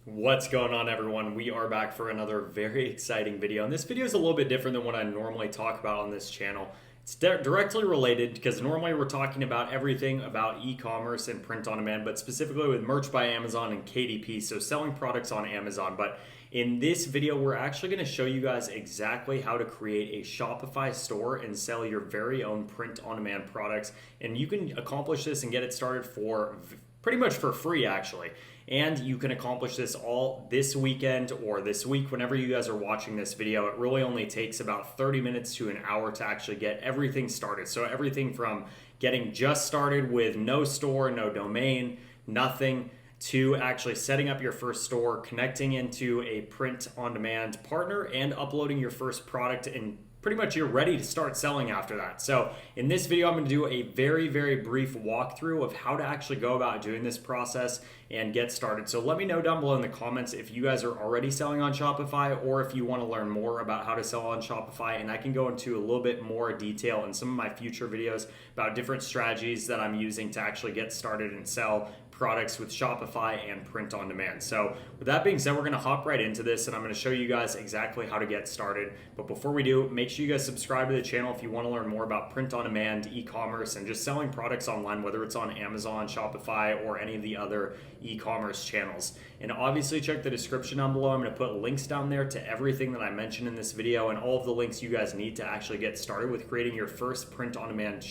What's going on, everyone? We are back for another very exciting video, and this video is a little bit different than what I normally talk about on this channel. It's directly related because normally we're talking about everything about e-commerce and print on demand, but specifically with Merch by Amazon and KDP, so selling products on Amazon. But in this video, we're actually going to show you guys exactly how to create a Shopify store and sell your very own print on demand products. And you can accomplish this and get it started for pretty much for free, actually. And you can accomplish this all this weekend or this week whenever you guys are watching this video. It really only takes about 30 minutes to an hour to actually get everything started. So everything from getting just started with no store, no domain, nothing, to actually setting up your first store, connecting into a print on demand partner, and uploading your first product, and pretty much you're ready to start selling after that. So in this video, I'm going to do a very brief walkthrough of how to actually go about doing this process and get started. So let me know down below in the comments if you guys are already selling on Shopify or if you want to learn more about how to sell on Shopify, and I can go into a little bit more detail in some of my future videos about different strategies that I'm using to actually get started and sell products with Shopify and print on demand. So with that being said, we're going to hop right into this, and I'm going to show you guys exactly how to get started. But before we do, make sure you guys subscribe to the channel if you want to learn more about print on demand, e-commerce, and just selling products online, whether it's on Amazon, Shopify, or any of the other e-commerce channels. And obviously check the description down below. I'm going to put links down there to everything that I mentioned in this video and all of the links you guys need to actually get started with creating your first print on demand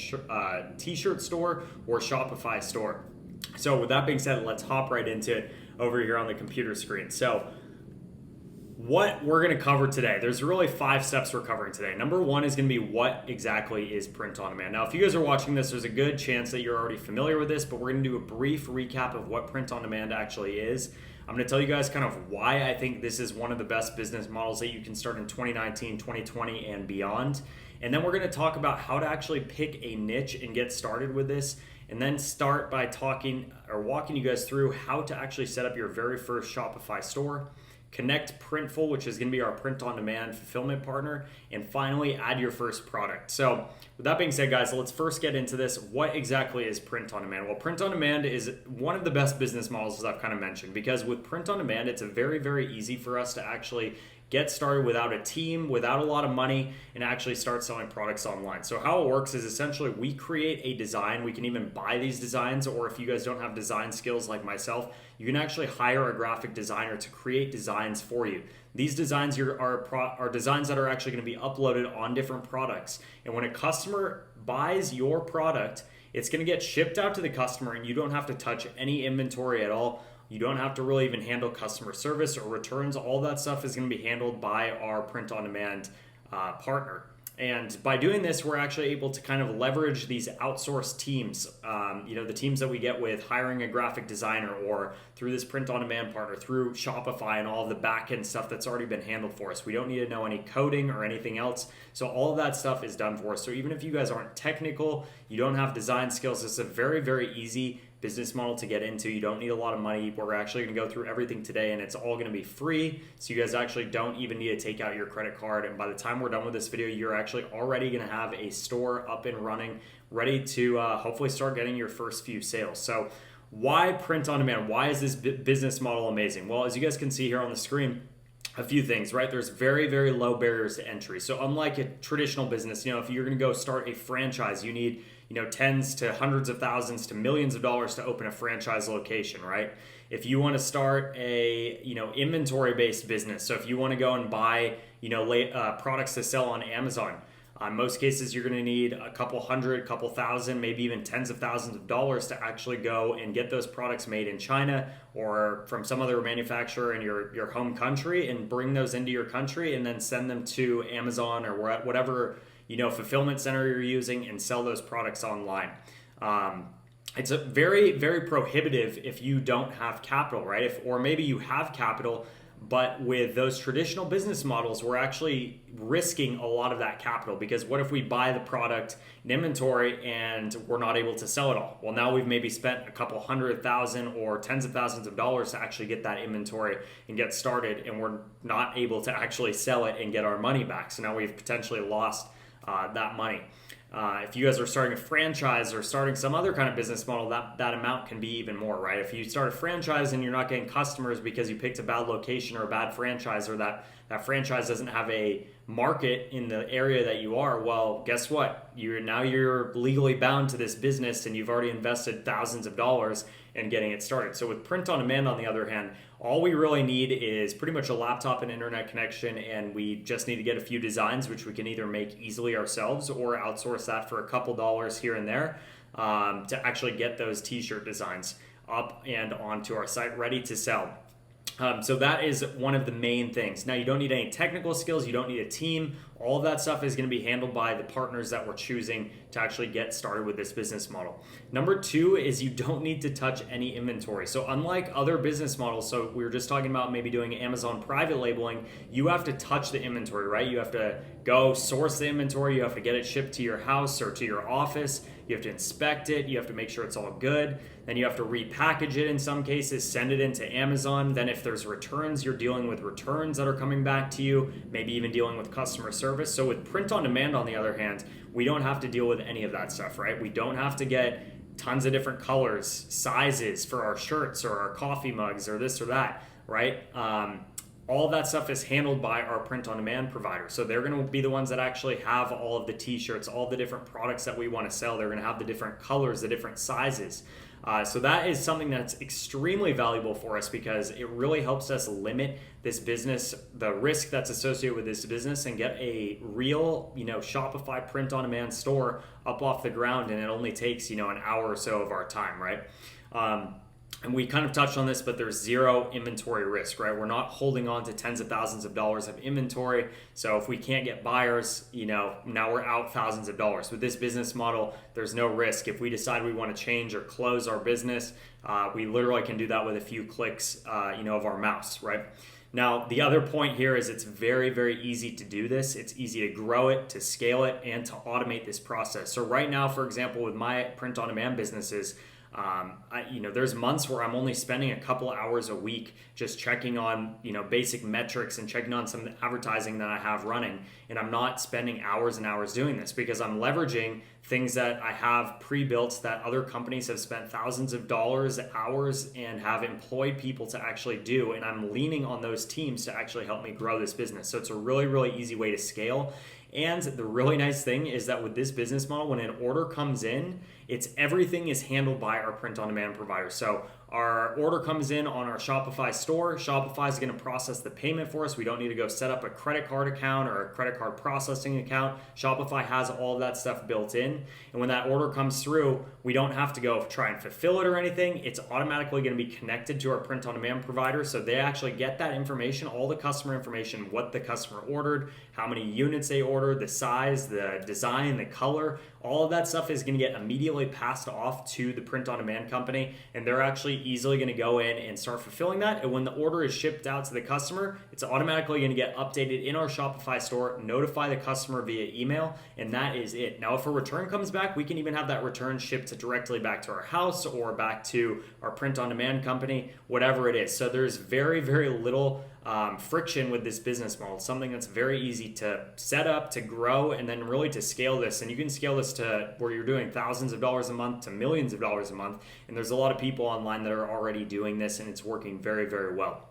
t-shirt store or Shopify store. So with that being said, let's hop right into it over here on the computer screen. So what we're going to cover today, there's really 5 steps we're covering today. Number 1 is going to be what exactly is print on demand. Now, if you guys are watching this, there's a good chance that you're already familiar with this, but we're going to do a brief recap of what print on demand actually is. I'm going to tell you guys kind of why I think this is one of the best business models that you can start in 2019, 2020, and beyond. And then we're going to talk about how to actually pick a niche and get started with this. And then start by walking you guys through how to actually set up your very first Shopify store, connect Printful, which is going to be our print-on-demand fulfillment partner, and finally add your first product. So with that being said, guys, let's first get into this. What exactly is print-on-demand? Well, print-on-demand is one of the best business models, as I've kind of mentioned, because with print-on-demand, it's a very easy for us to actually get started without a team, without a lot of money, and actually start selling products online. So how it works is essentially we create a design. We can even buy these designs, or if you guys don't have design skills like myself, you can actually hire a graphic designer to create designs for you. These designs are designs that are actually going to be uploaded on different products. And when a customer buys your product, it's going to get shipped out to the customer, and you don't have to touch any inventory at all. You don't have to really even handle customer service or returns. All that stuff is going to be handled by our print-on-demand partner. And by doing this, we're actually able to kind of leverage these outsourced teams, the teams that we get with hiring a graphic designer or through this print-on-demand partner, through Shopify and all of the back-end stuff that's already been handled for us. We don't need to know any coding or anything else. So all of that stuff is done for us. So even if you guys aren't technical, you don't have design skills, it's a very easy business model to get into. You don't need a lot of money. We're actually going to go through everything today, and it's all going to be free. So you guys actually don't even need to take out your credit card. And by the time we're done with this video, you're actually already going to have a store up and running, ready to hopefully start getting your first few sales. So why print on demand? Why is this business model amazing? Well, as you guys can see here on the screen, a few things, right? There's very low barriers to entry. So unlike a traditional business, if you're going to go start a franchise, you need tens to hundreds of thousands to millions of dollars to open a franchise location, right? If you want to start a inventory based business, so if you want to go and buy products to sell on Amazon, in most cases you're going to need a couple hundred, couple thousand, maybe even tens of thousands of dollars to actually go and get those products made in China or from some other manufacturer in your home country and bring those into your country and then send them to Amazon or whatever fulfillment center you're using and sell those products online. It's a very prohibitive if you don't have capital, right? Or maybe you have capital, but with those traditional business models, we're actually risking a lot of that capital, because what if we buy the product in inventory and we're not able to sell it all? Well, now we've maybe spent a couple $100,000 or tens of thousands of dollars to actually get that inventory and get started, and we're not able to actually sell it and get our money back. So now we've potentially lost that money. If you guys are starting a franchise or starting some other kind of business model, that amount can be even more, right? If you start a franchise and you're not getting customers because you picked a bad location or a bad franchise, or that franchise doesn't have a market in the area that you are, well, guess what? You're legally bound to this business, and you've already invested thousands of dollars in getting it started. So with print on demand, on the other hand, all we really need is pretty much a laptop and internet connection, and we just need to get a few designs, which we can either make easily ourselves or outsource that for a couple dollars here and there, to actually get those t-shirt designs up and onto our site ready to sell. So that is one of the main things. Now, you don't need any technical skills. You don't need a team. All of that stuff is going to be handled by the partners that we're choosing to actually get started with this business model. Number two is you don't need to touch any inventory. So unlike other business models, so we were just talking about maybe doing Amazon private labeling, you have to touch the inventory, right? You have to go source the inventory. You have to get it shipped to your house or to your office. You have to inspect it. You have to make sure it's all good. Then you have to repackage it in some cases, send it into Amazon. Then if there's returns, you're dealing with returns that are coming back to you, maybe even dealing with customer service. So with print on demand, on the other hand, we don't have to deal with any of that stuff, right? We don't have to get tons of different colors, sizes for our shirts or our coffee mugs or this or that, right? All of that stuff is handled by our print on demand provider. So they're going to be the ones that actually have all of the t-shirts, all the different products that we want to sell. They're going to have the different colors, the different sizes. So that is something that's extremely valuable for us, because it really helps us limit this business, the risk that's associated with this business, and get a real, Shopify print on demand store up off the ground. And it only takes, an hour or so of our time, right? And we kind of touched on this, but there's zero inventory risk, right? We're not holding on to tens of thousands of dollars of inventory. So if we can't get buyers, now we're out thousands of dollars. With this business model, there's no risk. If we decide we want to change or close our business, we literally can do that with a few clicks, of our mouse, right? Now, the other point here is it's very, very easy to do this. It's easy to grow it, to scale it, and to automate this process. So right now, for example, with my print on demand businesses, there's months where I'm only spending a couple hours a week just checking on, basic metrics and checking on some advertising that I have running. And I'm not spending hours and hours doing this, because I'm leveraging things that I have pre-built that other companies have spent thousands of dollars, hours, and have employed people to actually do. And I'm leaning on those teams to actually help me grow this business. So it's a really, really easy way to scale. And the really nice thing is that with this business model, when an order comes in, everything is handled by our print on demand provider. So our order comes in on our Shopify store. Shopify is going to process the payment for us. We don't need to go set up a credit card account or a credit card processing account. Shopify has all of that stuff built in. And when that order comes through, we don't have to go try and fulfill it or anything. It's automatically going to be connected to our print on demand provider. So they actually get that information, all the customer information, what the customer ordered, how many units they ordered, the size, the design, the color. All of that stuff is going to get immediately passed off to the print on demand company, and they're actually easily going to go in and start fulfilling that. And when the order is shipped out to the customer, it's automatically going to get updated in our Shopify store, notify the customer via email, and that is it. Now, if a return comes back, we can even have that return shipped directly back to our house or back to our print on demand company, whatever it is. So there's very, very little friction with this business model. It's something that's very easy to set up, to grow, and then really to scale this. And you can scale this to where you're doing thousands of dollars a month to millions of dollars a month. And there's a lot of people online that are already doing this, and it's working very, very well.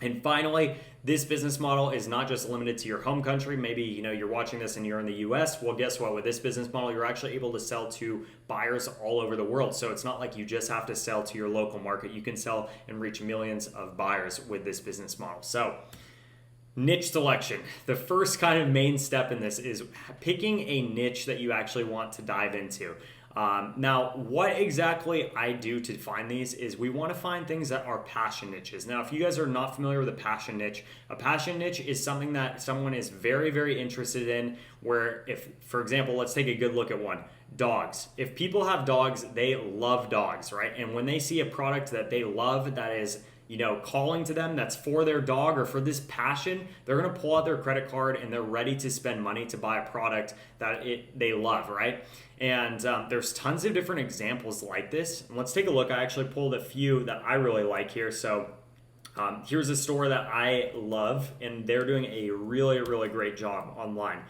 And finally, this business model is not just limited to your home country. Maybe you're watching this and you're in the US. Well, guess what? With this business model, you're actually able to sell to buyers all over the world. So it's not like you just have to sell to your local market. You can sell and reach millions of buyers with this business model. So niche selection. The first kind of main step in this is picking a niche that you actually want to dive into. Now, what exactly I do to find these is we want to find things that are passion niches. Now, if you guys are not familiar with a passion niche is something that someone is very, very interested in, where if, for example, let's take a good look at one. Dogs. If people have dogs, they love dogs, right? And when they see a product that they love that is calling to them, that's for their dog or for this passion, they're going to pull out their credit card and they're ready to spend money to buy a product that they love, right? And there's tons of different examples like this. And let's take a look. I actually pulled a few that I really like here. So here's a store that I love, and they're doing a really, really great job online.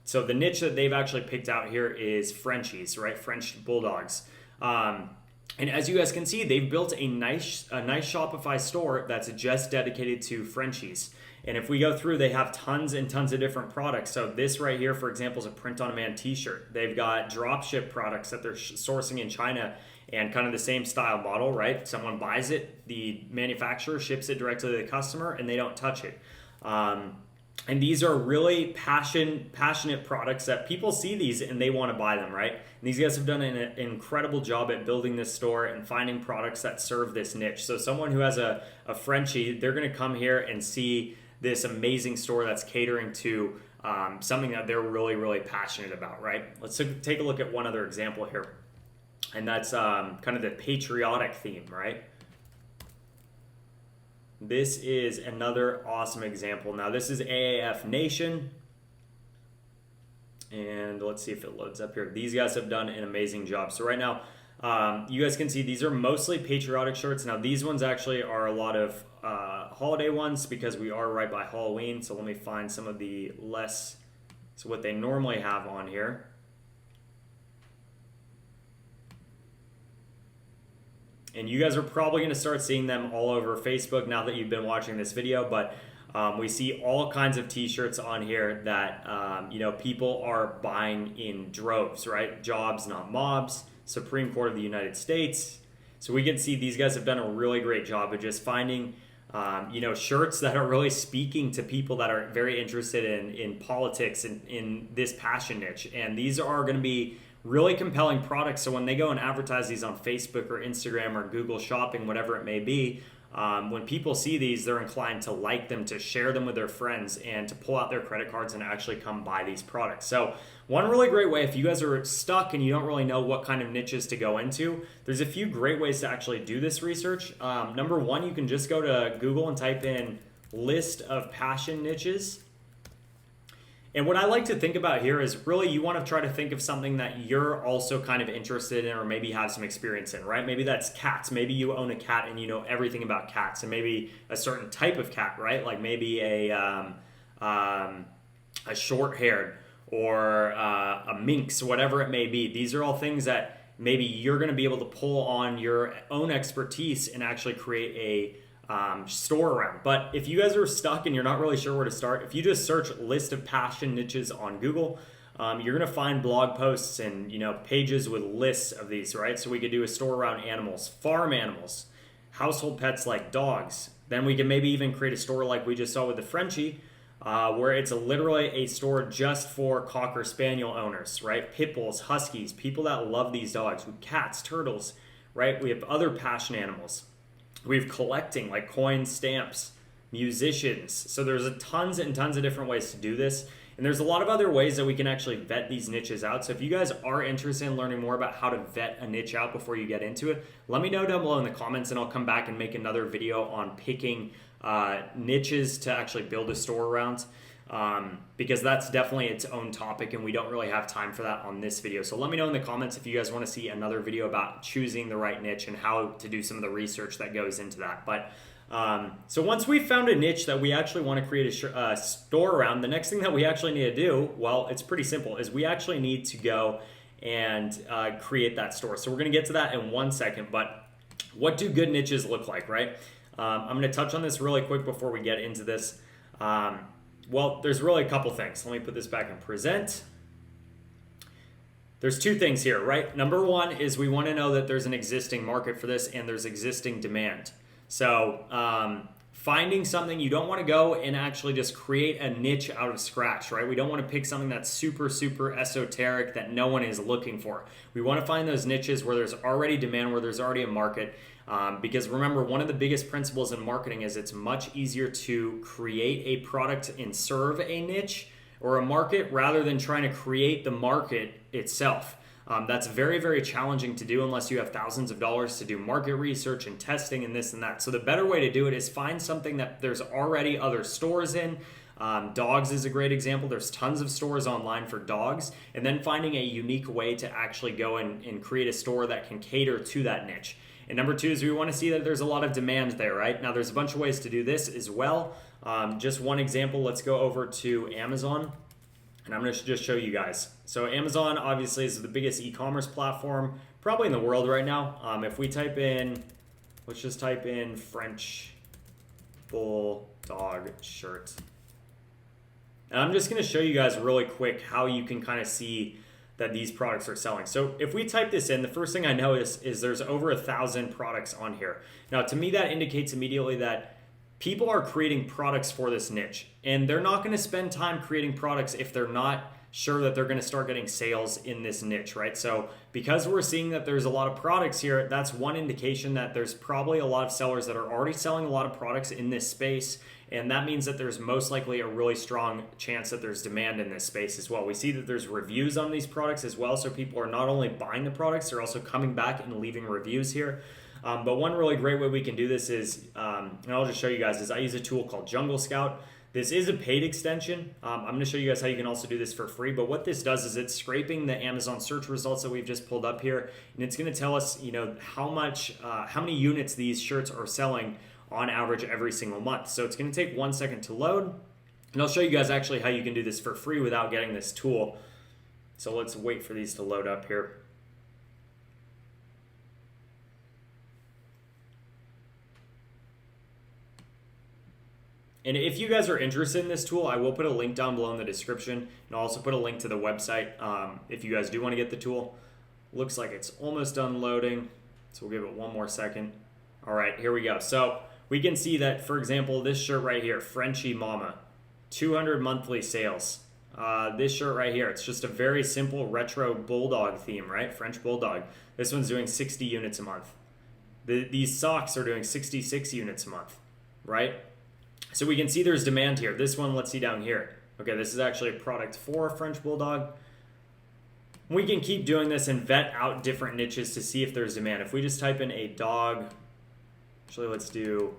So the niche that they've actually picked out here is Frenchies, right? French bulldogs. And as you guys can see, they've built a nice Shopify store that's just dedicated to Frenchies. And if we go through, they have tons and tons of different products. So this right here, for example, is a print-on-demand t-shirt. They've got dropship products that they're sourcing in China, and kind of the same style model, right? Someone buys it, the manufacturer ships it directly to the customer, and they don't touch it. And these are really passionate products that people see these and they want to buy them, right? And these guys have done an incredible job at building this store and finding products that serve this niche. So someone who has a Frenchie, they're going to come here and see this amazing store that's catering to something that they're really, really passionate about, right? Let's take a look at one other example here. And that's kind of the patriotic theme, right? This is another awesome example. Now this is AAF Nation. And let's see if it loads up here. These guys have done an amazing job. So right now, you guys can see these are mostly patriotic shirts. Now these ones actually are a lot of holiday ones because we are right by Halloween. So let me find some of the less, so what they normally have on here. And you guys are probably going to start seeing them all over Facebook now that you've been watching this video. But we see all kinds of t-shirts on here that people are buying in droves, right? Jobs, not mobs. Supreme Court of the United States. So we can see these guys have done a really great job of just finding shirts that are really speaking to people that are very interested in politics and in this passion niche. And these are going to be really compelling products. So when they go and advertise these on Facebook or Instagram or Google Shopping, whatever it may be, when people see these, they're inclined to like them, to share them with their friends, and to pull out their credit cards and actually come buy these products. So one really great way, if you guys are stuck and you don't really know what kind of niches to go into, there's a few great ways to actually do this research. Number one, you can just go to Google and type in list of passion niches. And what I like to think about here is really you want to try to think of something that you're also kind of interested in or maybe have some experience in, right? Maybe that's cats. Maybe you own a cat and you know everything about cats, and maybe a certain type of cat, right? Like maybe a short-haired or a minx, whatever it may be. These are all things that maybe you're going to be able to pull on your own expertise and actually create a store around. But if you guys are stuck and you're not really sure where to start, if you just search list of passion niches on Google, you're going to find blog posts and pages with lists of these, right? So we could do a store around animals, farm animals, household pets like dogs. Then we can maybe even create a store like we just saw with the Frenchie, where it's literally a store just for Cocker Spaniel owners, right? Pit bulls, huskies, people that love these dogs, with cats, turtles, right? We have other passion animals. We have collecting, like coins, stamps, musicians. So there's tons and tons of different ways to do this. And there's a lot of other ways that we can actually vet these niches out. So if you guys are interested in learning more about how to vet a niche out before you get into it, let me know down below in the comments, and I'll come back and make another video on picking niches to actually build a store around. Because that's definitely its own topic and we don't really have time for that on this video. So let me know in the comments if you guys want to see another video about choosing the right niche and how to do some of the research that goes into that. But so once we've found a niche that we actually want to create a store around, the next thing that we actually need to do, well, it's pretty simple, is we actually need to go and create that store. So we're going to get to that in 1 second, but what do good niches look like, right? I'm going to touch on this really quick before we get into this. Well, there's really a couple things. Let me put this back in present. There's two things here, right? Number one is we want to know that there's an existing market for this and there's existing demand. So finding something, you don't want to go and actually just create a niche out of scratch, right? We don't want to pick something that's super, super esoteric that no one is looking for. We want to find those niches where there's already demand, where there's already a market. Because remember, one of the biggest principles in marketing is it's much easier to create a product and serve a niche or a market rather than trying to create the market itself. That's very, very challenging to do unless you have thousands of dollars to do market research and testing and this and that. So the better way to do it is find something that there's already other stores in. Dogs is a great example. There's tons of stores online for dogs, and then finding a unique way to actually go and create a store that can cater to that niche. And number two is we want to see that there's a lot of demand there, right? Now there's a bunch of ways to do this as well. Just one example, let's go over to Amazon. and I'm going to just show you guys. So Amazon obviously is the biggest e-commerce platform probably in the world right now. If we type in, let's just type in French bulldog shirt. And I'm just going to show you guys really quick how you can kind of see that these products are selling. So if we type this in, the first thing I notice is there's over 1,000 products on here. Now to me that indicates immediately that people are creating products for this niche, and they're not going to spend time creating products if they're not sure that they're going to start getting sales in this niche, right? So because we're seeing that there's a lot of products here, that's one indication that there's probably a lot of sellers that are already selling a lot of products in this space, and that means that there's most likely a really strong chance that there's demand in this space as well. We see that there's reviews on these products as well, so people are not only buying the products, they're also coming back and leaving reviews here. But one really great way we can do this is, and I'll just show you guys, is I use a tool called Jungle Scout. This is a paid extension. I'm going to show you guys how you can also do this for free. But what this does is it's scraping the Amazon search results that we've just pulled up here, and it's going to tell us, how many units these shirts are selling on average every single month. So it's going to take 1 second to load, and I'll show you guys actually how you can do this for free without getting this tool. So let's wait for these to load up here. And if you guys are interested in this tool, I will put a link down below in the description, and I'll also put a link to the website if you guys do want to get the tool. Looks like it's almost done loading, so we'll give it one more second. All right, here we go. So we can see that, for example, this shirt right here, Frenchie Mama, 200 monthly sales. This shirt right here, it's just a very simple retro bulldog theme, right? French bulldog. This one's doing 60 units a month. These socks are doing 66 units a month, right? So we can see there's demand here. This one, let's see down here. Okay, this is actually a product for French bulldog. We can keep doing this and vet out different niches to see if there's demand. If we just type in a dog, actually let's do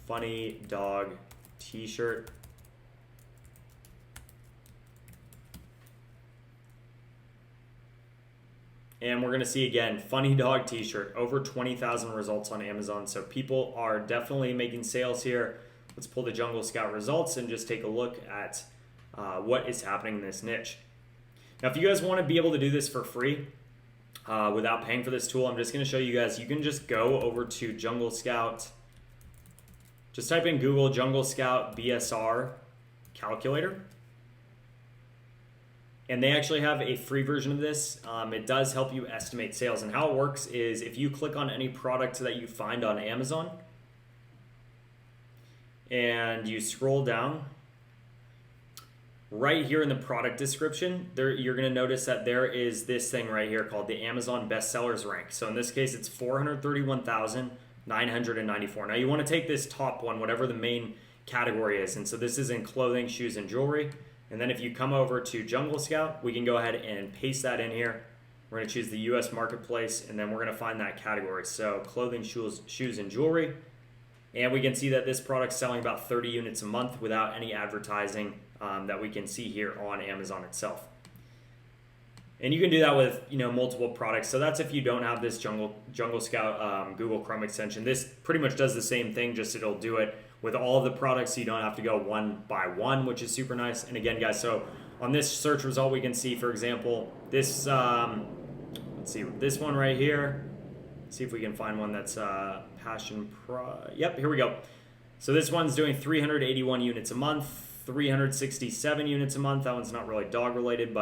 funny dog t-shirt. And we're gonna see again, funny dog t-shirt, over 20,000 results on Amazon. So people are definitely making sales here. Let's pull the Jungle Scout results and just take a look at what is happening in this niche. Now, if you guys want to be able to do this for free without paying for this tool, I'm just going to show you guys. You can just go over to Jungle Scout. Just type in Google Jungle Scout BSR calculator. And they actually have a free version of this. It does help you estimate sales. And how it works is if you click on any product that you find on Amazon, and you scroll down right here in the product description, you're going to notice that there is this thing right here called the Amazon bestsellers rank. So in this case, it's 431,994. Now you want to take this top one, whatever the main category is. And so this is in clothing, shoes, and jewelry. And then if you come over to Jungle Scout, we can go ahead and paste that in here. We're going to choose the US marketplace, and then we're going to find that category. So clothing, shoes, and jewelry. And we can see that this product's selling about 30 units a month without any advertising that we can see here on Amazon itself. And you can do that with multiple products. So that's if you don't have this Jungle Scout Google Chrome extension. This pretty much does the same thing, just it'll do it with all of the products, so you don't have to go one by one, which is super nice. And again, guys, so on this search result, we can see, for example, this, let's see, this one right here. See if we can find one that's Yep, here we go. So this one's doing 381 units a month, 367 units a month. That one's not really dog related,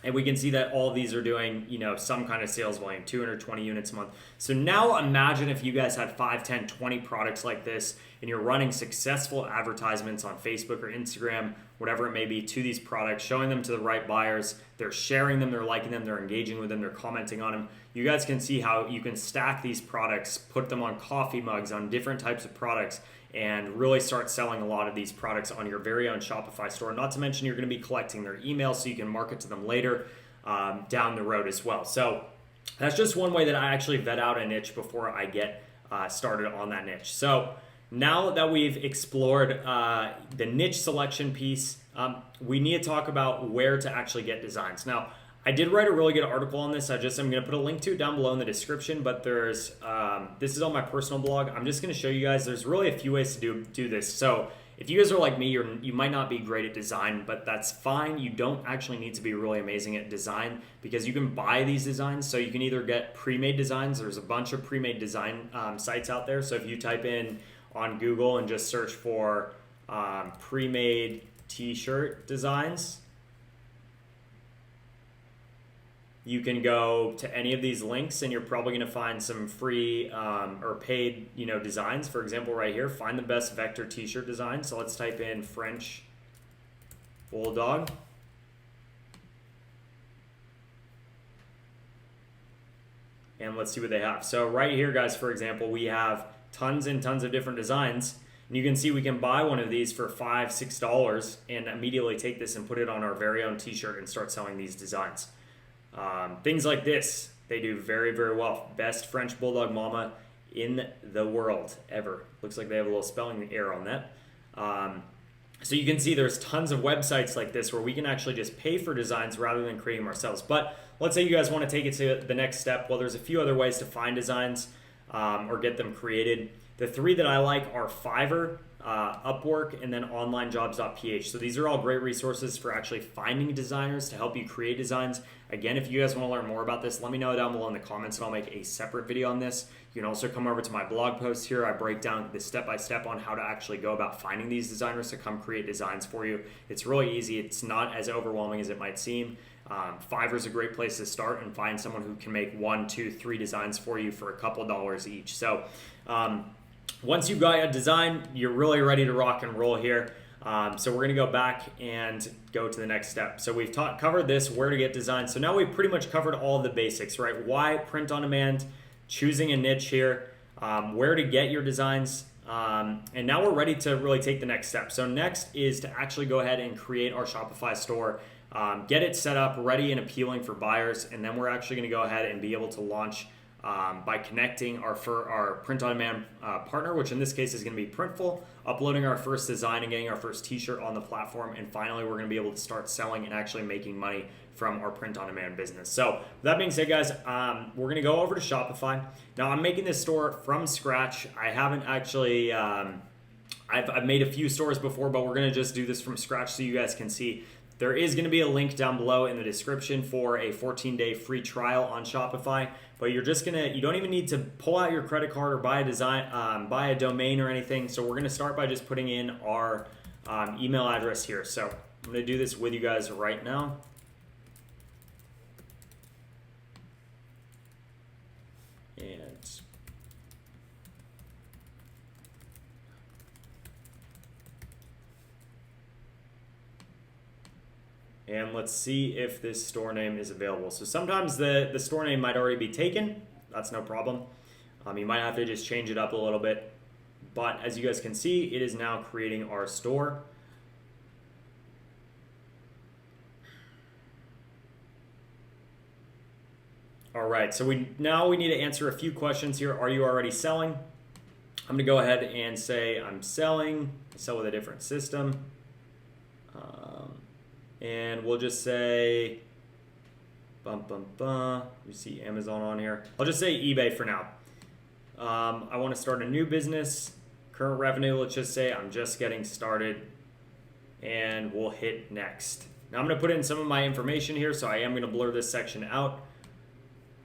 and we can see that all of these are doing, some kind of sales volume, 220 units a month. So now imagine if you guys had 5, 10, 20 products like this, and you're running successful advertisements on Facebook or Instagram, whatever it may be, to these products, showing them to the right buyers. They're sharing them, they're liking them, they're engaging with them, they're commenting on them. You guys can see how you can stack these products, put them on coffee mugs, on different types of products, and really start selling a lot of these products on your very own Shopify store. Not to mention you're going to be collecting their emails so you can market to them later down the road as well. So that's just one way that I actually vet out a niche before I get started on that niche. So now that we've explored the niche selection piece, we need to talk about where to actually get designs. Now, I did write a really good article on this. I'm going to put a link to it down below in the description, but this is on my personal blog. I'm just going to show you guys, there's really a few ways to do this. So if you guys are like me, you might not be great at design, but that's fine. You don't actually need to be really amazing at design because you can buy these designs. So you can either get pre-made designs. There's a bunch of pre-made design sites out there. So if you type in on Google and just search for pre-made t-shirt designs, you can go to any of these links and you're probably going to find some free or paid, designs. For example, right here, find the best vector t-shirt design. So let's type in French Bulldog. And let's see what they have. So right here, guys, for example, we have tons and tons of different designs. And you can see we can buy one of these for $5, $6 and immediately take this and put it on our very own t-shirt and start selling these designs. Things like this, they do very, very well. Best French Bulldog Mama in the world ever. Looks like they have a little spelling error on that. So you can see there's tons of websites like this where we can actually just pay for designs rather than creating them ourselves. But let's say you guys want to take it to the next step. Well, there's a few other ways to find designs or get them created. The three that I like are Fiverr, Upwork, and then onlinejobs.ph. So these are all great resources for actually finding designers to help you create designs. Again, if you guys want to learn more about this, let me know down below in the comments and I'll make a separate video on this. You can also come over to my blog post here. I break down the step-by-step on how to actually go about finding these designers to come create designs for you. It's really easy. It's not as overwhelming as it might seem. Fiverr is a great place to start and find someone who can make 1, 2, 3 designs for you for a couple $dollars each. So once you've got a design, you're really ready to rock and roll here. So we're gonna go back and go to the next step. So we've covered this, where to get designs. So now we've pretty much covered all of the basics, right? Why print on demand, choosing a niche here, where to get your designs, and now we're ready to really take the next step. So next is to actually go ahead and create our Shopify store, get it set up, ready and appealing for buyers, and then we're actually gonna go ahead and be able to launch by connecting our print-on-demand partner, which in this case is going to be Printful, uploading our first design and getting our first t-shirt on the platform, and finally we're going to be able to start selling and actually making money from our print-on-demand business. So with that being said, guys, we're going to go over to Shopify. Now I'm making this store from scratch. I haven't actually, I've made a few stores before, but we're going to just do this from scratch so you guys can see. There is going to be a link down below in the description for a 14-day free trial on Shopify, but you don't even need to pull out your credit card or buy a domain or anything. So we're going to start by just putting in our email address here. So I'm going to do this with you guys right now. And let's see if this store name is available. So sometimes the store name might already be taken. That's no problem. You might have to just change it up a little bit. But as you guys can see, it is now creating our store. All right, so we need to answer a few questions here. Are you already selling? I'm gonna go ahead and say I'm selling. I sell with a different system. And we'll just say, you see Amazon on here. I'll just say eBay for now. I want to start a new business. Current revenue, let's just say I'm just getting started. And we'll hit next. Now I'm going to put in some of my information here, so I am going to blur this section out.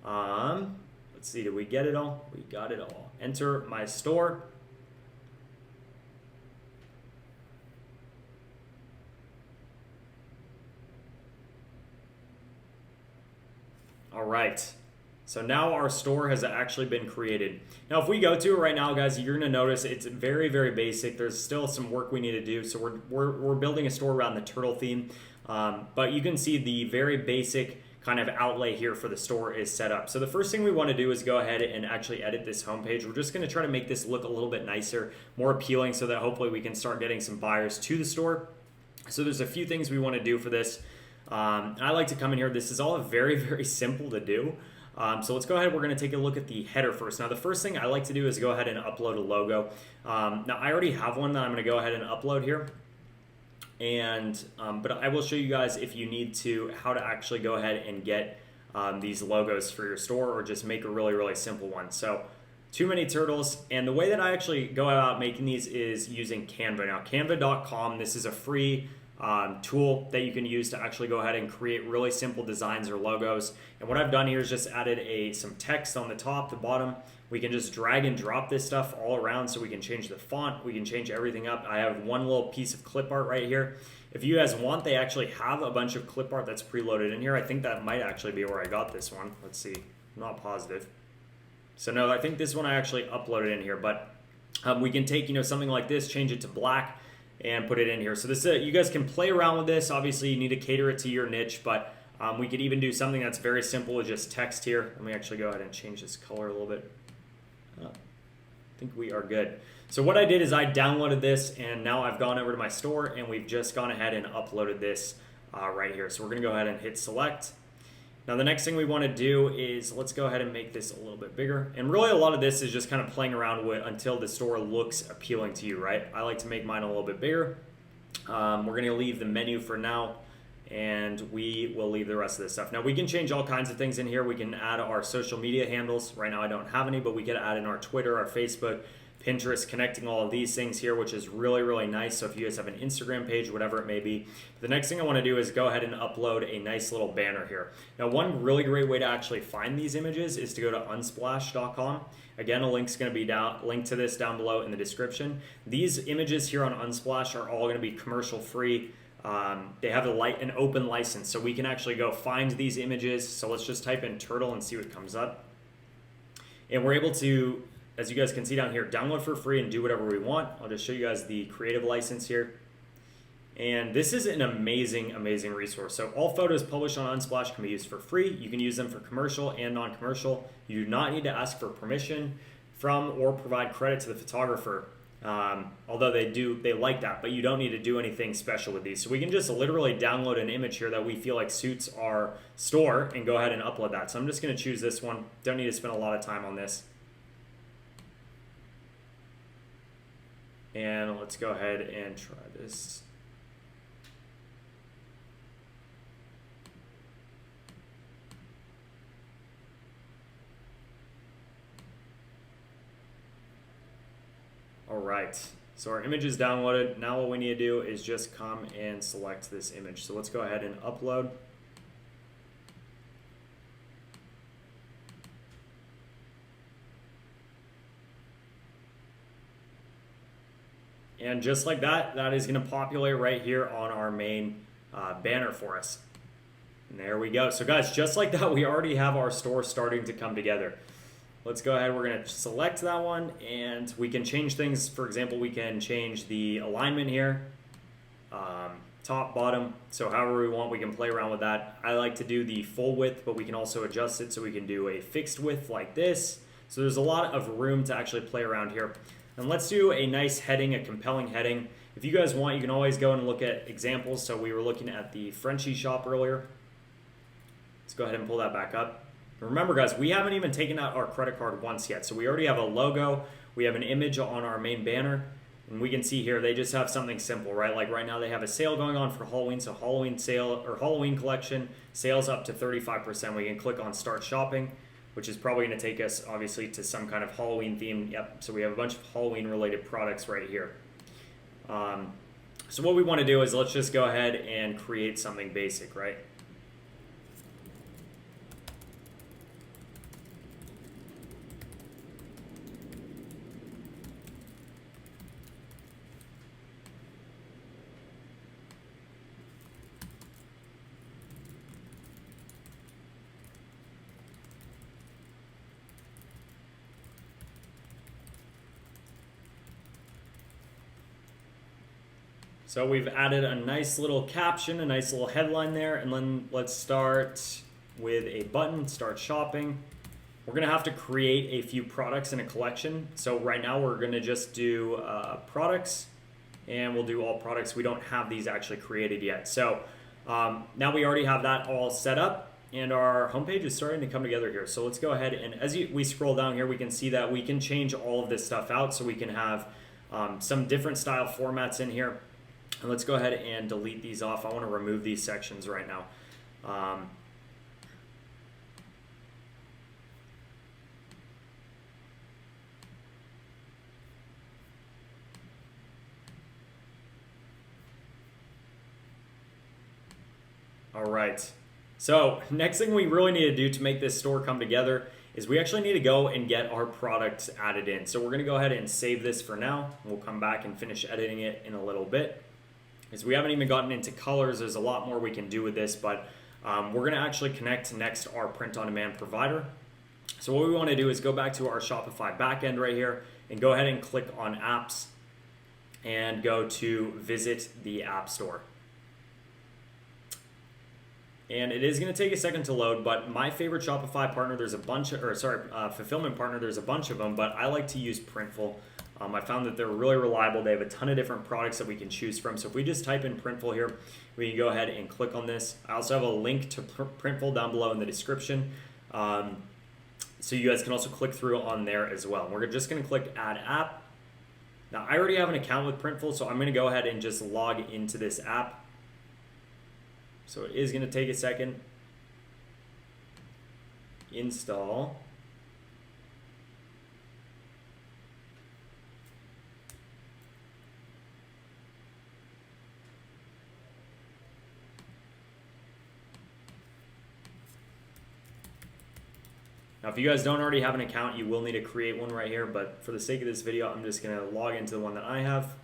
Let's see, did we get it all? We got it all. Enter my store. All right, so now our store has actually been created. Now, if we go to it right now, guys, you're gonna notice it's very, very basic. There's still some work we need to do. So we're building a store around the turtle theme, but you can see the very basic kind of outlay here for the store is set up. So the first thing we wanna do is go ahead and actually edit this homepage. We're just gonna try to make this look a little bit nicer, more appealing, so that hopefully we can start getting some buyers to the store. So there's a few things we wanna do for this. I like to come in here. This is all very, very simple to do. So let's go ahead. We're going to take a look at the header first. Now, the first thing I like to do is go ahead and upload a logo. Now, I already have one that I'm going to go ahead and upload here. And but I will show you guys if you need to how to actually go ahead and get these logos for your store, or just make a really, really simple one. So too many turtles. And the way that I actually go about making these is using Canva. Now, canva.com, this is a free tool that you can use to actually go ahead and create really simple designs or logos. And what I've done here is just added some text on the top, the bottom. We can just drag and drop this stuff all around, so we can change the font, we can change everything up. I have one little piece of clip art right here. If you guys want, they actually have a bunch of clip art that's preloaded in here. I think that might actually be where I got this one. Let's see, I'm not positive. So no, I think this one I actually uploaded in here, but we can take, something like this, change it to black, and put it in here. So this, you guys can play around with this. Obviously, you need to cater it to your niche, but we could even do something that's very simple with just text here. Let me actually go ahead and change this color a little bit. I think we are good. So what I did is I downloaded this, and now I've gone over to my store, and we've just gone ahead and uploaded this right here. So we're gonna go ahead and hit select. Now the next thing we want to do is let's go ahead and make this a little bit bigger. And really a lot of this is just kind of playing around with until the store looks appealing to you, right? I like to make mine a little bit bigger. We're going to leave the menu for now, and we will leave the rest of this stuff. Now we can change all kinds of things in here. We can add our social media handles. Right now I don't have any, but we could add in our Twitter, our Facebook, Pinterest, connecting all of these things here, which is really, really nice. So if you guys have an Instagram page, whatever it may be. The next thing I want to do is go ahead and upload a nice little banner here. Now, one really great way to actually find these images is to go to unsplash.com. Again, a link's going to be linked to this down below in the description. These images here on Unsplash are all going to be commercial free. They have an open license, so we can actually go find these images. So let's just type in turtle and see what comes up. And we're able to, as you guys can see down here, download for free and do whatever we want. I'll just show you guys the creative license here. And this is an amazing, amazing resource. So all photos published on Unsplash can be used for free. You can use them for commercial and non-commercial. You do not need to ask for permission from or provide credit to the photographer. Although they like that, but you don't need to do anything special with these. So we can just literally download an image here that we feel like suits our store and go ahead and upload that. So I'm just gonna choose this one. Don't need to spend a lot of time on this. And let's go ahead and try this. All right, so our image is downloaded. Now what we need to do is just come and select this image. So let's go ahead and upload. And just like that, that is going to populate right here on our main banner for us. And there we go. So guys, just like that, we already have our store starting to come together. Let's go ahead. We're going to select that one, and we can change things. For example, we can change the alignment here, top, bottom. So however we want, we can play around with that. I like to do the full width, but we can also adjust it so we can do a fixed width like this. So there's a lot of room to actually play around here. And let's do a nice heading, a compelling heading. If you guys want, you can always go and look at examples. So we were looking at the Frenchie shop earlier. Let's go ahead and pull that back up. Remember guys, we haven't even taken out our credit card once yet. So we already have a logo, we have an image on our main banner, and we can see here they just have something simple, right? Like right now they have a sale going on for Halloween, so Halloween sale or Halloween collection, sales up to 35%. We can click on start shopping, which is probably going to take us obviously to some kind of Halloween theme. Yep, so we have a bunch of Halloween related products right here. So what we want to do is let's just go ahead and create something basic, right? So we've added a nice little caption, a nice little headline there, and then let's start with a button, start shopping. We're gonna have to create a few products in a collection. So right now we're gonna just do products, and we'll do all products. We don't have these actually created yet. So now we already have that all set up, and our homepage is starting to come together here. So let's go ahead, and as we scroll down here, we can see that we can change all of this stuff out. So we can have some different style formats in here. And let's go ahead and delete these off. I want to remove these sections right now. All right. So next thing we really need to do to make this store come together is we actually need to go and get our products added in. So we're going to go ahead and save this for now. We'll come back and finish editing it in a little bit. As we haven't even gotten into colors, there's a lot more we can do with this, but we're going to actually connect next our print-on-demand provider. So what we want to do is go back to our Shopify backend right here and go ahead and click on apps and go to visit the App Store. And it is going to take a second to load, but my favorite Shopify partner, there's a bunch of, fulfillment partner, there's a bunch of them, but I like to use Printful. I found that they're really reliable. They have a ton of different products that we can choose from. So if we just type in Printful here, we can go ahead and click on this. I also have a link to Printful down below in the description. So you guys can also click through on there as well. We're just going to click Add App. Now I already have an account with Printful, so I'm going to go ahead and just log into this app. So it is going to take a second. Install. Now, if you guys don't already have an account, you will need to create one right here, but for the sake of this video, I'm just going to log into the one that I have.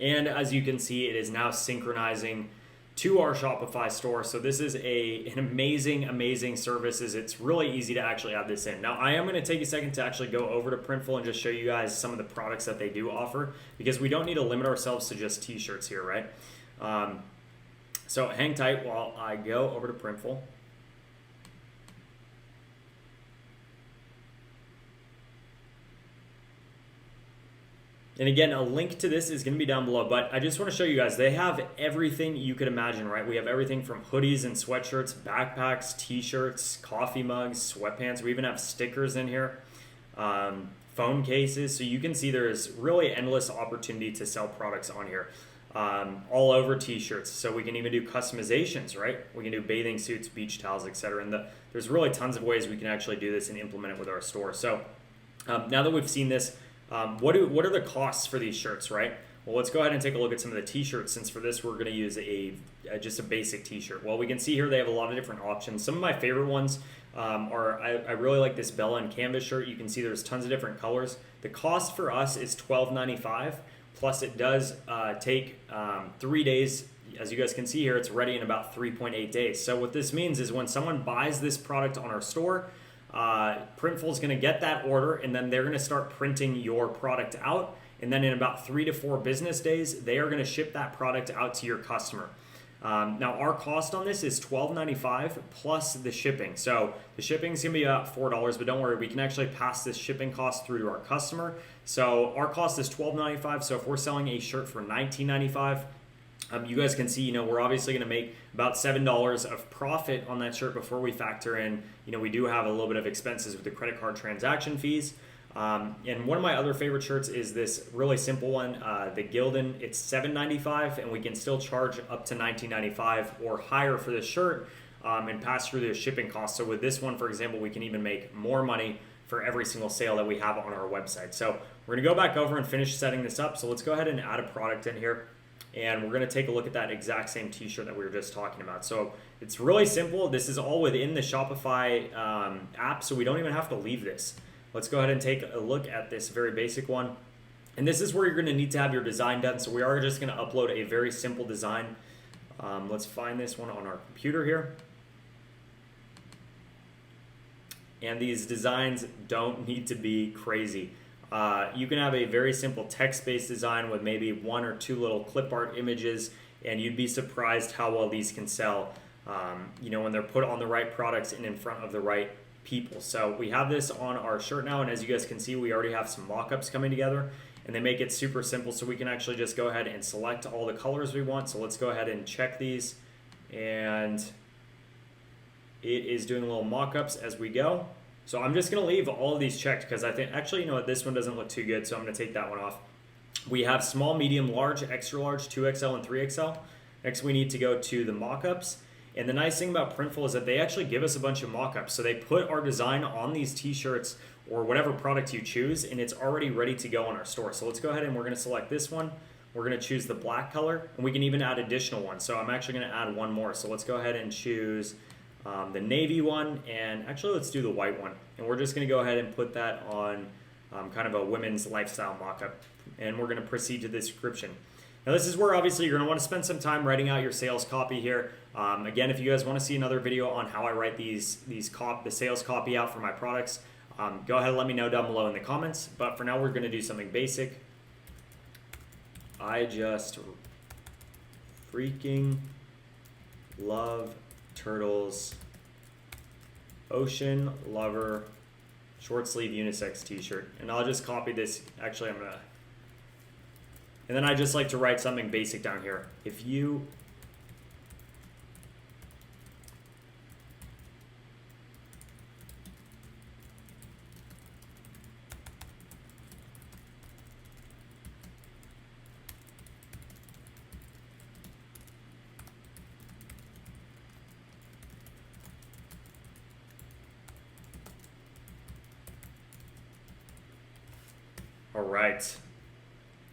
And as you can see, it is now synchronizing to our Shopify store. So this is an amazing service. It's really easy to actually add this in. Now I am going to take a second to actually go over to Printful and just show you guys some of the products that they do offer, because we don't need to limit ourselves to just t-shirts here, right? So hang tight while I go over to Printful. And again, a link to this is going to be down below, but I just want to show you guys, they have everything you could imagine, right? We have everything from hoodies and sweatshirts, backpacks, t-shirts, coffee mugs, sweatpants. We even have stickers in here, phone cases. So you can see there is really endless opportunity to sell products on here, all over t-shirts. So we can even do customizations, right? We can do bathing suits, beach towels, etc. And there's really tons of ways we can actually do this and implement it with our store. So now that we've seen this, what are the costs for these shirts, right? Well, let's go ahead and take a look at some of the t-shirts, since for this we're going to use just a basic t-shirt. Well, we can see here they have a lot of different options. Some of my favorite ones are, I really like this Bella and Canvas shirt. You can see there's tons of different colors. The cost for us is $12.95, plus it does take 3 days. As you guys can see here, it's ready in about 3.8 days. So what this means is when someone buys this product on our store, Printful is going to get that order, and then they're going to start printing your product out, and then in about 3 to 4 business days they are going to ship that product out to your customer. Now our cost on this is $12.95 plus the shipping. So the shipping is going to be about $4, but don't worry, we can actually pass this shipping cost through to our customer. So our cost is $12.95. So if we're selling a shirt for $19.95, you guys can see, we're obviously going to make about $7 of profit on that shirt before we factor in, we do have a little bit of expenses with the credit card transaction fees. And one of my other favorite shirts is this really simple one, the Gildan. It's $7.95, and we can still charge up to $19.95 or higher for this shirt and pass through the shipping costs. So with this one, for example, we can even make more money for every single sale that we have on our website. So we're going to go back over and finish setting this up. So let's go ahead and add a product in here. And we're going to take a look at that exact same t-shirt that we were just talking about. So it's really simple. This is all within the Shopify app, so we don't even have to leave this. Let's go ahead and take a look at this very basic one. And this is where you're going to need to have your design done. So we are just going to upload a very simple design. Let's find this one on our computer here. And these designs don't need to be crazy. You can have a very simple text-based design with maybe 1 or 2 little clip art images, and you'd be surprised how well these can sell, when they're put on the right products and in front of the right people. So we have this on our shirt now, and as you guys can see, we already have some mock-ups coming together, and they make it super simple, so we can actually just go ahead and select all the colors we want. So let's go ahead and check these, and it is doing little mock-ups as we go. So I'm just going to leave all of these checked because I think, actually, this one doesn't look too good, so I'm going to take that one off. We have small, medium, large, extra large, 2XL, and 3XL. Next, we need to go to the mock-ups. And the nice thing about Printful is that they actually give us a bunch of mock-ups. So they put our design on these t-shirts or whatever product you choose, and it's already ready to go on our store. So let's go ahead and we're gonna select this one. We're gonna choose the black color, and we can even add additional ones. So I'm actually gonna add one more. So let's go ahead and choose the navy one, and actually let's do the white one. And we're just gonna go ahead and put that on kind of a women's lifestyle mock-up. And we're gonna proceed to the description. Now this is where obviously you're going to want to spend some time writing out your sales copy here. Again, if you guys want to see another video on how I write the sales copy out for my products, go ahead and let me know down below in the comments. But for now, we're going to do something basic. I just freaking love turtles. Ocean lover short sleeve unisex t-shirt. And I'll just copy this. Actually, I'm going to... And then I just like to write something basic down here. If you all right.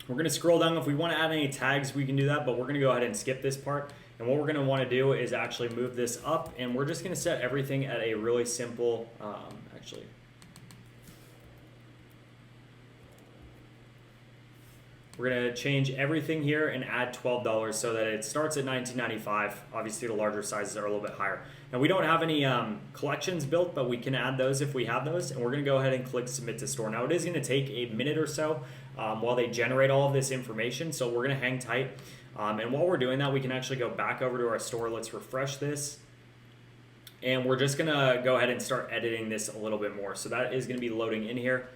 We're going to scroll down. If we want to add any tags, we can do that, but we're going to go ahead and skip this part. And what we're going to want to do is actually move this up, and we're just going to set everything at a really simple, we're going to change everything here and add $12 so that it starts at $19.95. Obviously, the larger sizes are a little bit higher. Now, we don't have any collections built, but we can add those if we have those. And we're going to go ahead and click Submit to Store. Now, it is going to take a minute or so while they generate all of this information. So we're going to hang tight. And while we're doing that, we can actually go back over to our store. Let's refresh this. And we're just going to go ahead and start editing this a little bit more. So that is going to be loading in here.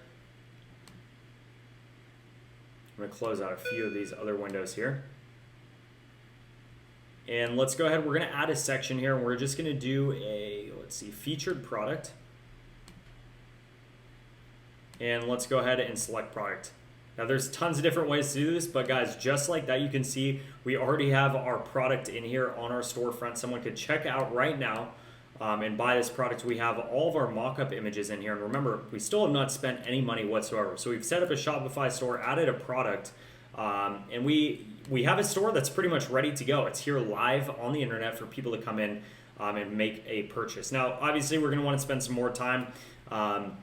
I'm going to close out a few of these other windows here. And let's go ahead. We're going to add a section here. And we're just going to do a, let's see, featured product. And let's go ahead and select product. Now there's tons of different ways to do this, but guys, just like that, you can see we already have our product in here on our storefront. Someone could check out right now and buy this product. We have all of our mock-up images in here. And remember, we still have not spent any money whatsoever. So we've set up a Shopify store, added a product, and we have a store that's pretty much ready to go. It's here live on the internet for people to come in and make a purchase. Now, obviously, we're gonna wanna spend some more time, and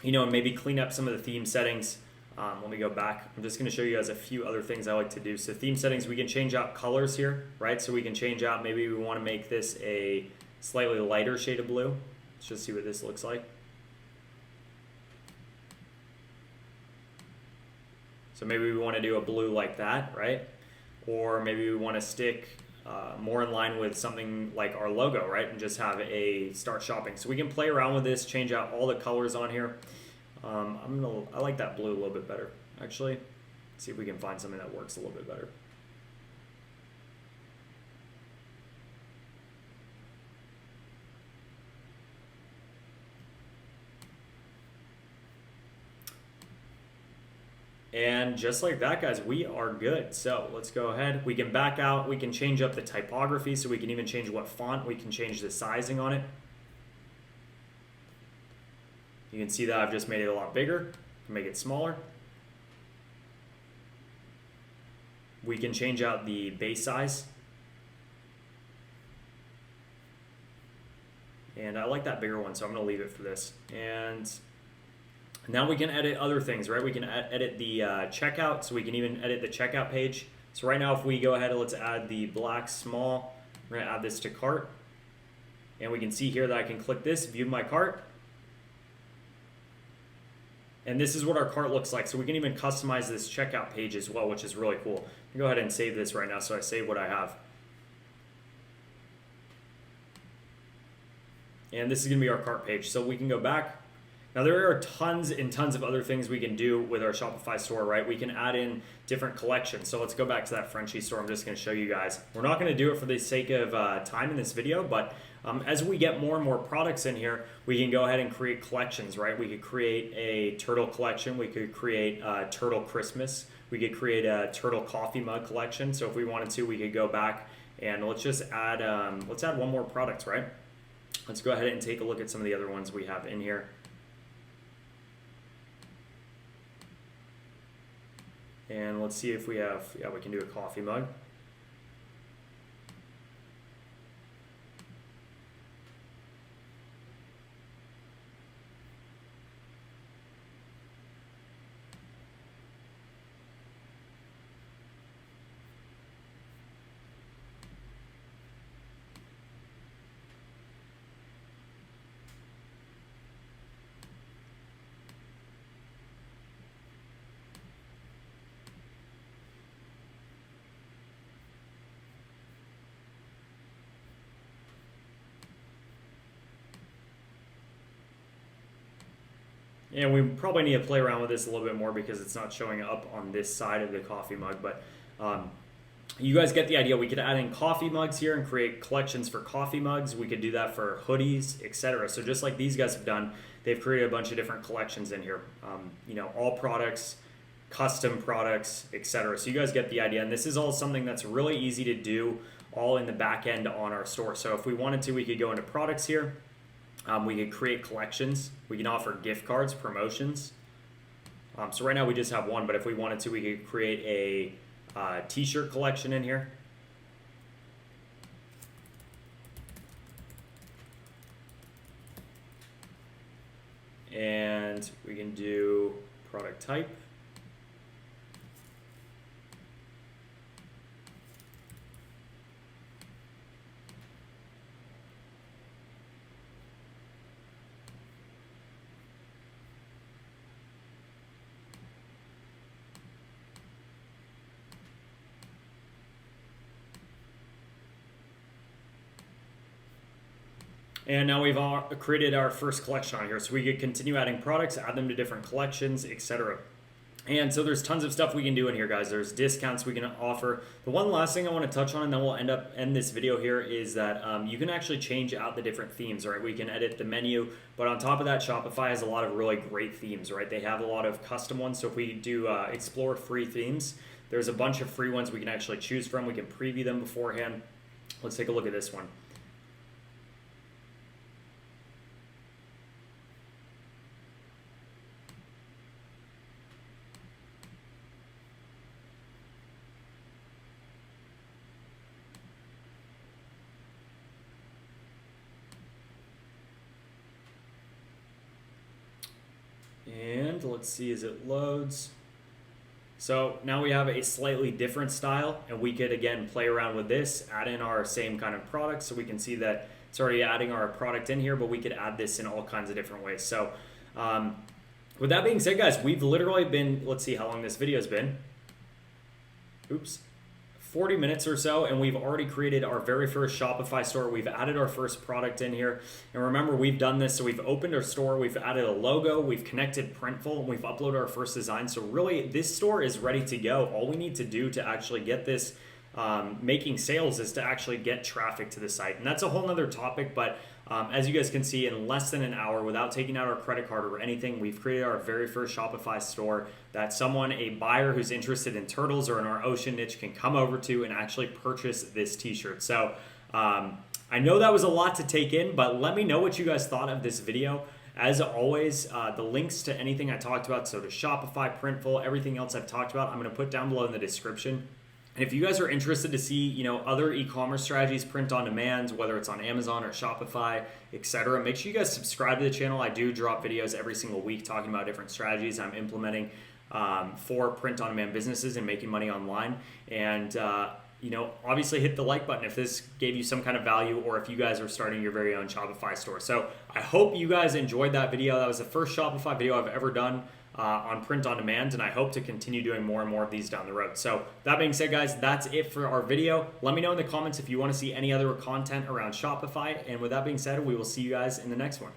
maybe clean up some of the theme settings. Let me go back. I'm just going to show you guys a few other things I like to do. So theme settings, we can change out colors here, right? So we can change out, maybe we want to make this a slightly lighter shade of blue. Let's just see what this looks like. So maybe we want to do a blue like that, right? Or maybe we want to stick more in line with something like our logo, right? And just have a start shopping. So we can play around with this, change out all the colors on here. I like that blue a little bit better, actually. Let's see if we can find something that works a little bit better. And just like that, guys, we are good. So let's go ahead. We can back out. We can change up the typography, so we can even change what font. We can change the sizing on it. You can see that I've just made it a lot bigger. Make it smaller. We can change out the base size. And I like that bigger one, so I'm going to leave it for this. And now we can edit other things, right? We can edit the checkout, so we can even edit the checkout page. So right now, if we go ahead and let's add the black small, we're going to add this to cart. And we can see here that I can click this, view my cart. And this is what our cart looks like. So we can even customize this checkout page as well, which is really cool. I'll go ahead and save this right now, so I save what I have. And this is gonna be our cart page. So we can go back. Now there are tons and tons of other things we can do with our Shopify store, right? We can add in different collections. So let's go back to that Frenchie store. I'm just gonna show you guys. We're not gonna do it for the sake of time in this video, but as we get more and more products in here, we can go ahead and create collections, right? We could create a turtle collection. We could create a turtle Christmas. We could create a turtle coffee mug collection. So if we wanted to, we could go back And let's just add, let's add one more product, right? Let's go ahead and take a look at some of the other ones we have in here. And let's see if we have, yeah, we can do a coffee mug. And we probably need to play around with this a little bit more because it's not showing up on this side of the coffee mug, but you guys get the idea. We could add in coffee mugs here and create collections for coffee mugs. We could do that for hoodies, etc. So just like these guys have done, they've created a bunch of different collections in here. You know, all products, custom products, etc. So you guys get the idea. And this is all something that's really easy to do all in the back end on our store. So if we wanted to, we could go into products here. We could create collections. We can offer gift cards, promotions. So right now we just have one, but if we wanted to, we could create a t-shirt collection in here. And we can do product type. And now we've created our first collection on here. So we could continue adding products, add them to different collections, etc. And so there's tons of stuff we can do in here, guys. There's discounts we can offer. The one last thing I want to touch on, and then we'll end this video here, is that you can actually change out the different themes, right? We can edit the menu, but on top of that, Shopify has a lot of really great themes, right? They have a lot of custom ones. So if we do explore free themes, there's a bunch of free ones we can actually choose from. We can preview them beforehand. Let's take a look at this one. And let's see as it loads. So now we have a slightly different style, and we could again play around with this, add in our same kind of product. So we can see that it's already adding our product in here, but we could add this in all kinds of different ways. So with that being said, guys, we've literally been, let's see how long this video has been. Oops. 40 minutes or so, and we've already created our very first Shopify store. We've added our first product in here. And remember, we've done this. So we've opened our store, we've added a logo, we've connected Printful, and we've uploaded our first design. So really, this store is ready to go. All we need to do to actually get this making sales is to actually get traffic to the site. And that's a whole nother topic, but as you guys can see, in less than an hour, without taking out our credit card or anything, we've created our very first Shopify store that someone, a buyer who's interested in turtles or in our ocean niche, can come over to and actually purchase this t-shirt. So I know that was a lot to take in, but let me know what you guys thought of this video. As always, the links to anything I talked about, so to Shopify, Printful, everything else I've talked about, I'm going to put down below in the description. And if you guys are interested to see, other e-commerce strategies, print on demand, whether it's on Amazon or Shopify, etc., make sure you guys subscribe to the channel. I do drop videos every single week talking about different strategies I'm implementing for print on demand businesses and making money online. And obviously hit the like button if this gave you some kind of value, or if you guys are starting your very own Shopify store. So I hope you guys enjoyed that video. That was the first Shopify video I've ever done on print on demand, and I hope to continue doing more and more of these down the road. So that being said, guys, that's it for our video. Let me know in the comments if you want to see any other content around Shopify. And with that being said, we will see you guys in the next one.